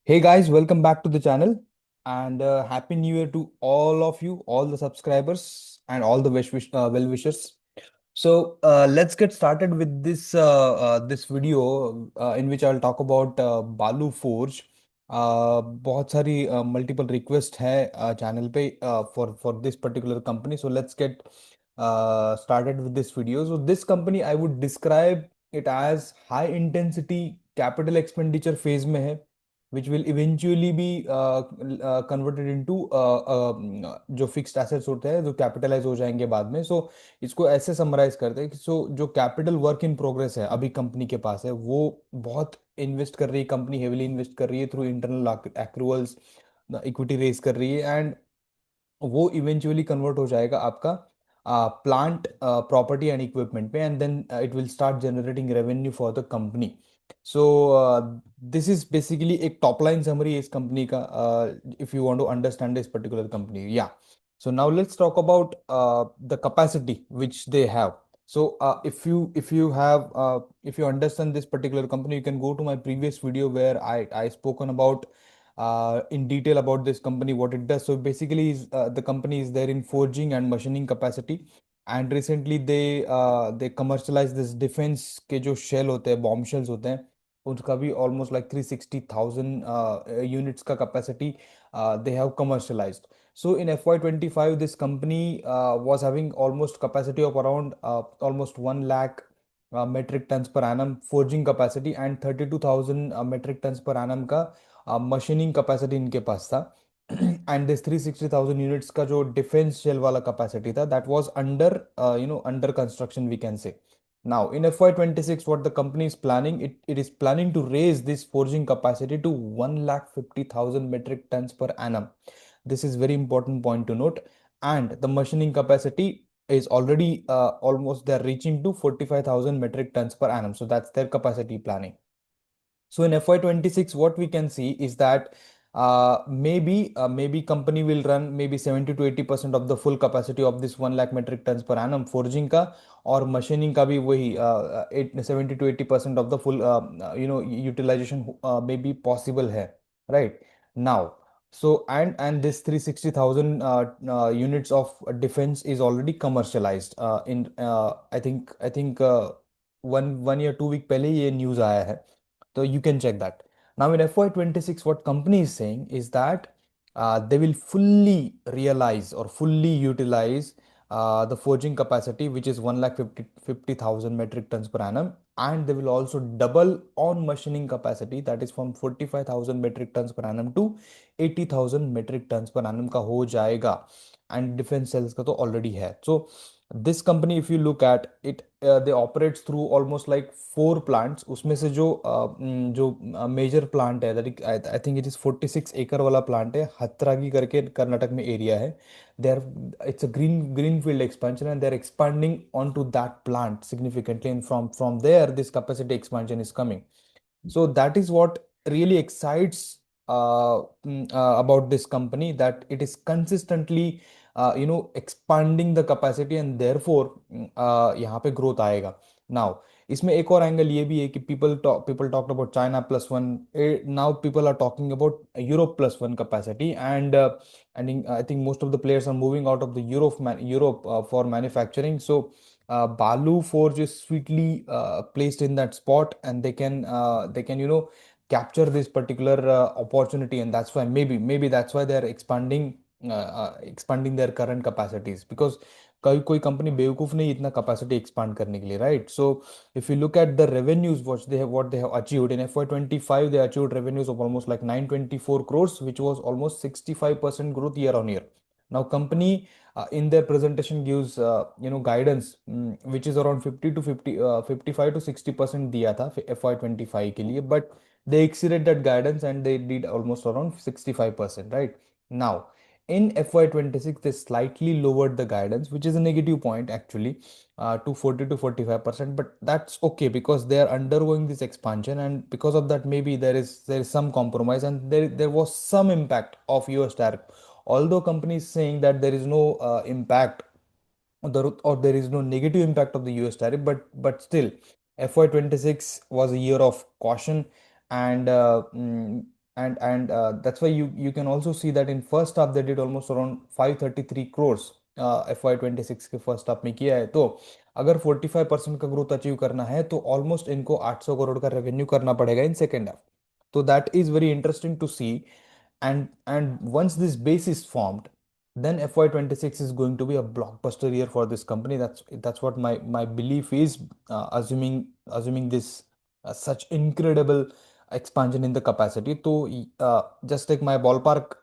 Hey guys, welcome back to the channel and happy new year to all of you, all the subscribers and all the well wishers. Let's get started with this video in which I'll talk about Balu Forge. बहुत सारी multiple request है channel पे for this particular company. So let's get started with this video. So this company I would describe it as high intensity capital expenditure phase में है which will eventually be converted into जो fixed assets होते हैं जो capitalise हो जाएंगे बाद में. इसको ऐसे समराइज करते हैं कि जो कैपिटल वर्क इन प्रोग्रेस है अभी कंपनी के पास है वो बहुत इन्वेस्ट कर रही है. कंपनी हेविली इन्वेस्ट कर रही है थ्रू इंटरनल एक्रूवल्स, इक्विटी रेज कर रही है एंड वो इवेंचुअली कन्वर्ट हो जाएगा आपका प्लांट प्रॉपर्टी एंड इक्विपमेंट पे and then it will start generating revenue for the company. So this is basically एक टॉप लाइन समरी है इस कंपनी का if you want to understand this particular company. या so now let's talk about the capacity which they have. If you understand this particular company, you can go to my previous video where I spoken about in detail about this company, what it does. So basically, the company is there in forging and machining capacity. And recently they commercialized this defense के जो shell होते हैं, bomb shells होते हैं, उसका भी almost like 360,000 units का capacity they have commercialized. So in FY25, this company was having almost capacity of around almost 1 lakh metric tons per annum forging capacity and 32,000 metric tons per annum का machining capacity इनके पास था. And this 360,000 units का जो defence shell वाला capacity था that was under under construction we can say. Now in FY26 what the company is planning, it is planning to raise this forging capacity to 1,50,000 metric tons per annum. This is very important point to note. And the machining capacity is already almost they're reaching to 45,000 metric tons per annum. So that's their capacity planning. So in FY26, what we can see is that maybe company will run maybe 70 to 80% of the full capacity of this 1 lakh metric tons per annum forging का और machining का भी वही 70 to 80% of the full utilization may be possible है, right now. So and this 360,000 units of defense is already commercialized in I think 1 year 2 week पहले ये news आया है. So you can check that. Now in FY26, what company is saying is that they will fully realize or fully utilize the forging capacity, which is 1,50,000 metric tons per annum, and they will also double on machining capacity, that is from 45,000 metric tons per annum to 80,000 metric tons per annum का हो जाएगा. And defense cells का तो already है. So this company if you look at it, they operates through almost like 4 plants. उसमें से जो major plant है that I think it is 46 एकड़ वाला प्लांट है हत्रागी करके कर्नाटक में एरिया है. They are it's a green field expansion and they are expanding on to that plant significantly and from there this capacity expansion is coming. So that is what really excites about this company, that it is consistently expanding the capacity and therefore यहाँ पे growth आएगा. Now इसमें एक और angle ये भी है कि people talked about China plus one. Now people are talking about Europe plus one capacity and I think most of the players are moving out of the Europe for manufacturing. So Balu Forge is sweetly placed in that spot, and they can capture this particular opportunity, and that's why maybe that's why they're expanding their current capacities, because कोई company बेवकूफ नहीं इतना capacity expand करने के लिए, right. So if you look at the revenues what they have achieved in FY25, they achieved revenues of almost like 924 crores, which was almost 65% growth year on year. Now company in their presentation gives guidance which is around 55 to 60% दिया था FY25 के लिए, but they exceeded that guidance and they did almost around 65%, right. Now in FY26 they slightly lowered the guidance, which is a negative point actually, to 40 to 45%, but that's okay because they are undergoing this expansion, and because of that maybe there is some compromise, and there was some impact of US tariff. Although company is saying that there is no impact or there is no negative impact of the US tariff, but still FY26 was a year of caution, and and that's why you can also see that in first half they did almost around 533 crores FY26 के first half में किया है। तो अगर 45% का growth achieve करना है तो ऑलमोस्ट इनको 800 करोड़ का रेवेन्यू करना पड़ेगा इन सेकेंड हाफ। तो that is very interesting to see. And once this base is formed, then FY26 is going to be a blockbuster year for this company. That's what my belief is, assuming this such incredible expansion in the capacity. So just take my ballpark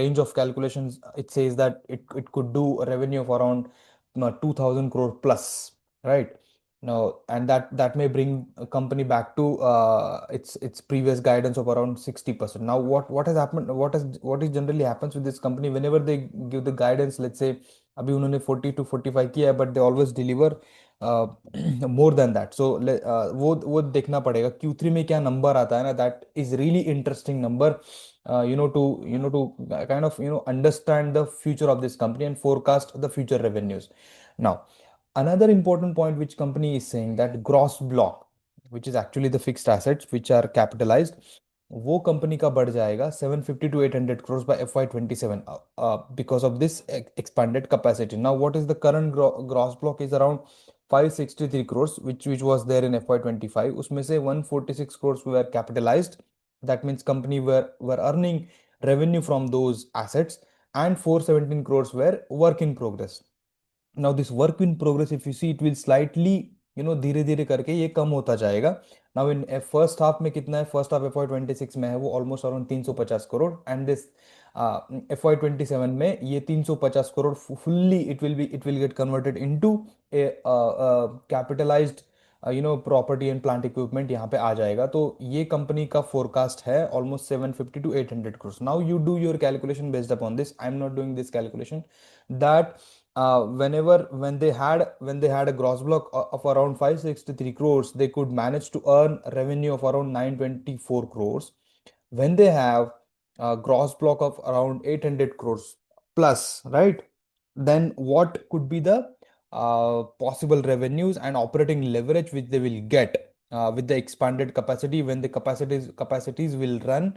range of calculations, it says that it could do a revenue of around 2000 crore plus, right? Now, and that may bring a company back to its previous guidance of around 60%. Now, what has happened? What is generally happens with this company whenever they give the guidance? Let's say, अभी उन्होंने 40 to 45 किया है, but they always deliver uh, more than that. So वो देखना पड़ेगा Q3 में क्या number आता है ना. That is really interesting number. To kind of understand the future of this company and forecast the future revenues. Now, another important point which company is saying that gross block, which is actually the fixed assets which are capitalized, वो company का बढ़ जाएगा 750 to 800 crores by FY27 because of this expanded capacity. Now, what is the current gross block is around 563 crores, which was there in FY25. उसमें से 146 crores were capitalized. That means company were earning revenue from those assets, and 417 crores were work in progress. Now this work in progress if you see it will slightly धीरे धीरे करके ये कम होता जाएगा। Now in first half में कितना है, first half FY26 में है वो almost around 350 crore, and this FY27 में ये 350 crore fully it will get converted into A capitalised property and plant equipment यहाँ पे आ जाएगा। तो ये कंपनी का फोरकास्ट है almost 750 to 800 crores. Now you do your calculation based upon this, I am not doing this calculation, that when they had a gross block of around 563 crores, they could manage to earn revenue of around 924 crores. When they have a gross block of around 800 crores plus, right? Then what could be the possible revenues and operating leverage which they will get with the expanded capacity when the capacities will run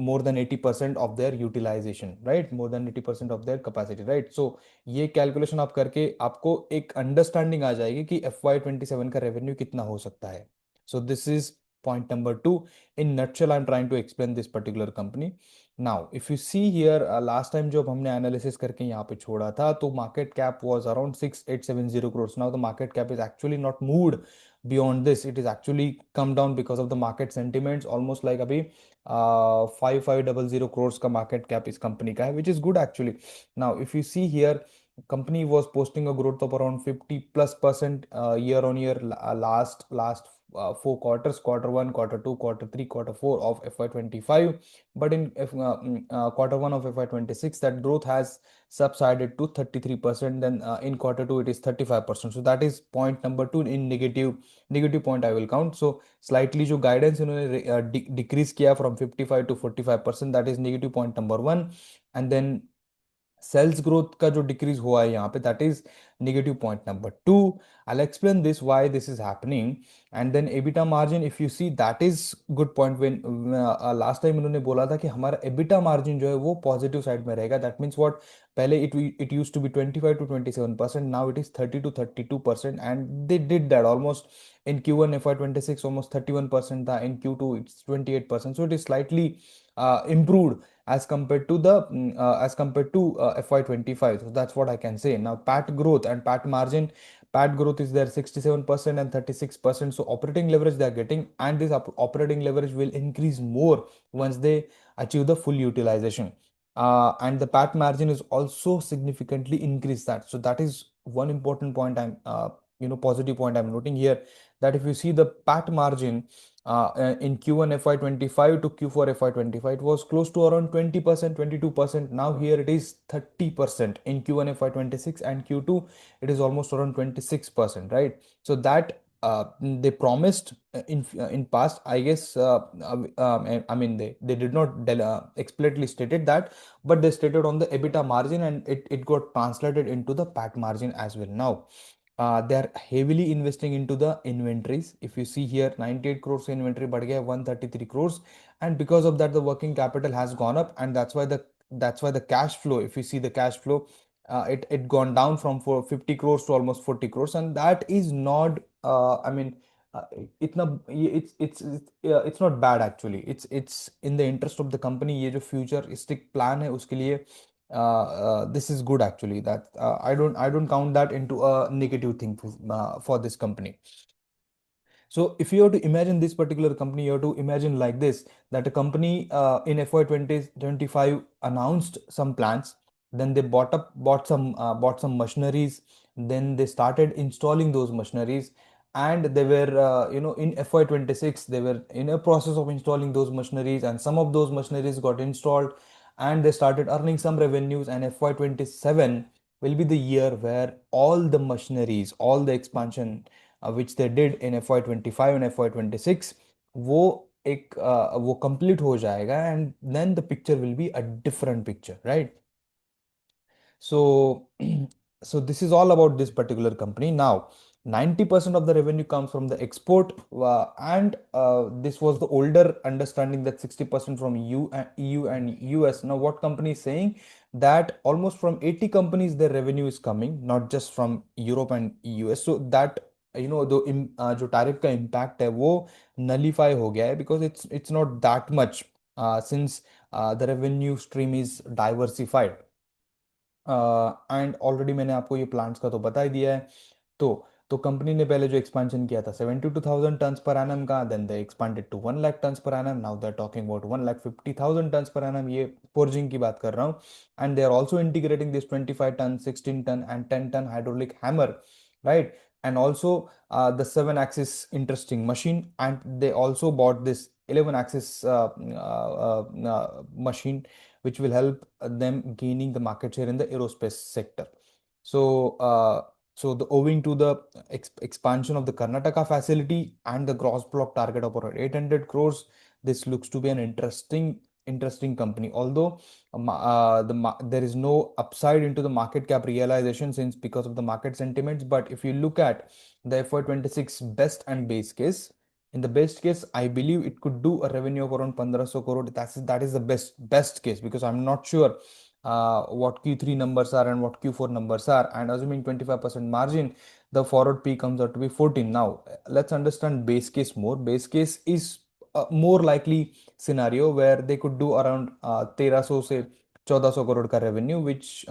more than 80% of their utilization, right? More than 80% of their capacity, right? So ये calculation आप करके आपको एक understanding आ जाएगी कि FY27 का revenue कितना हो सकता है। So this is point number 2. In nutshell I am trying to explain this particular company. Now if you see here, last time जब हमने एनालिसिस करके यहाँ पे छोड़ा था तो market cap was around 6870 crores. Now the market cap is actually not moved beyond this. It is actually come down because of the market sentiments, almost like अभी 5500 crores का market cap इस company का है, which is good actually. Now if you see here, company was posting a growth of around 50 plus percent year on year last 4 quarters, Q1, Q2, Q3, Q4 of FY25. But in Q1 of FY26 that growth has subsided to 33%. Then in Q2 it is 35%. So that is point number 2 in negative point I will count. So slightly जो guidance इन्होंने decrease किया from 55 to 45%, that is negative point number 1. And then sales growth का जो decrease हुआ है यहाँ पे, that is negative point number 2. I explain this why this is happening. And then EBITDA margin if you see, that is good point. When last time उन्होंने बोला था कि हमारा एबिटा मार्जिन जो है वो पॉजिटिव साइड में रहेगा. दैट मीन्स व्हाट, पहले it used to be 25 to 27%, now it is 30 to 32%, and they did that almost in Q1 FY26 almost 31% था, in Q2 it's 28%. So it is slightly improved as compared to FY25. So that's what I can say. Now PAT growth and PAT margin, PAT growth is there 67% and 36%. So operating leverage they are getting, and this operating leverage will increase more once they achieve the full utilization. And the PAT margin is also significantly increased. That, so that is one important point I'm positive point I'm noting here, that if you see the PAT margin in Q1 FY25 to Q4 FY25, it was close to around 20%, 22%. Now here it is 30% in Q1 FY26, and Q2 it is almost around 26%, right? So that they promised in past, I guess. I mean they did not explicitly stated that, but they stated on the EBITDA margin, and it got translated into the PAT margin as well. Now they are heavily investing into the inventories. If you see here, 98 crores से inventory बढ़ गया 133 crores, and because of that the working capital has gone up, and that's why the cash flow, if you see the cash flow, it gone down from 50 crores to almost 40 crores, and that is not I mean uh, इतना it's not bad actually. It's in the interest of the company. ये जो futuristic plan है उसके लिए this is good actually. That I don't count that into a negative thing for this company. So if you have to imagine this particular company, you have to imagine like this, that a company in FY 2025 announced some plans, then they bought some machineries, then they started installing those machineries, and they were in FY 26 they were in a process of installing those machineries, and some of those machineries got installed and they started earning some revenues, and FY 27 will be the year where all the machineries, all the expansion which they did in FY 25 and FY 26, वो वो complete हो जाएगा, and then the picture will be a different picture, right? So, so this is all about this particular company. Now, 90% of the revenue comes from the export, and this was the older understanding, that 60% from EU and US. Now, what company is saying that almost from 80 companies their revenue is coming, not just from Europe and US. So that जो tariff का impact है वो nullify हो गया है, because it's not that much, since the revenue stream is diversified. And already मैंने आपको ये प्लांट्स का तो बता ही दिया है। तो कंपनी ने पहले जो एक्सपेंशन किया था 72,000 टन्स पर एनम का, then they expanded to 1 lakh tons per annum, now they are talking about 1,50,000 tons per annum, ये फोर्जिंग की बात कर रहा हूँ। And they are also integrating this 25 ton, 16 ton and 10 ton hydraulic hammer, right? And also the 7 axis interesting machine, and they also bought this 11 axis machine, which will help them gaining the market share in the aerospace sector. So, owing to the expansion of the Karnataka facility and the gross block target of around 800 crores, this looks to be an interesting company. Although there is no upside into the market cap realization, since because of the market sentiments. But if you look at the FY 26 best and base case, in the best case, I believe it could do a revenue of around 1500 crore. That is the best case, because I'm not sure what Q3 numbers are and what Q4 numbers are. And assuming 25% margin, the forward P comes out to be 14. Now, let's understand base case more. Base case is a more likely scenario where they could do around 1300 से 1400 crore का revenue, which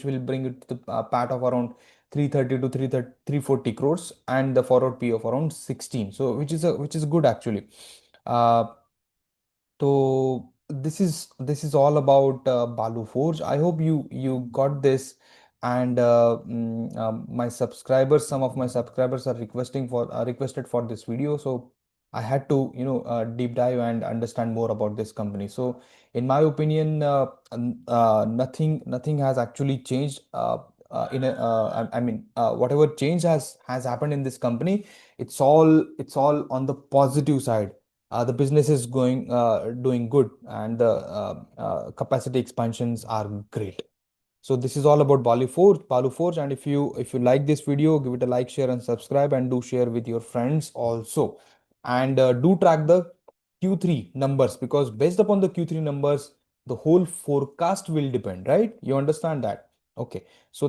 will bring it to the pat of around 330 to 340 crores, and the forward P of around 16. So which is good actually. Uh, so this is all about Balu Forge. I hope you got this, and my subscribers, some of my subscribers are requested for this video, so I had to deep dive and understand more about this company. So in my opinion, nothing has actually changed. Whatever change has happened in this company, it's all on the positive side. The business is doing good, and the capacity expansions are great. So this is all about Balu Forge, and if you like this video, give it a like, share, and subscribe, and do share with your friends also. And do track the Q3 numbers, because based upon the Q3 numbers, the whole forecast will depend, right? You understand that? Okay. So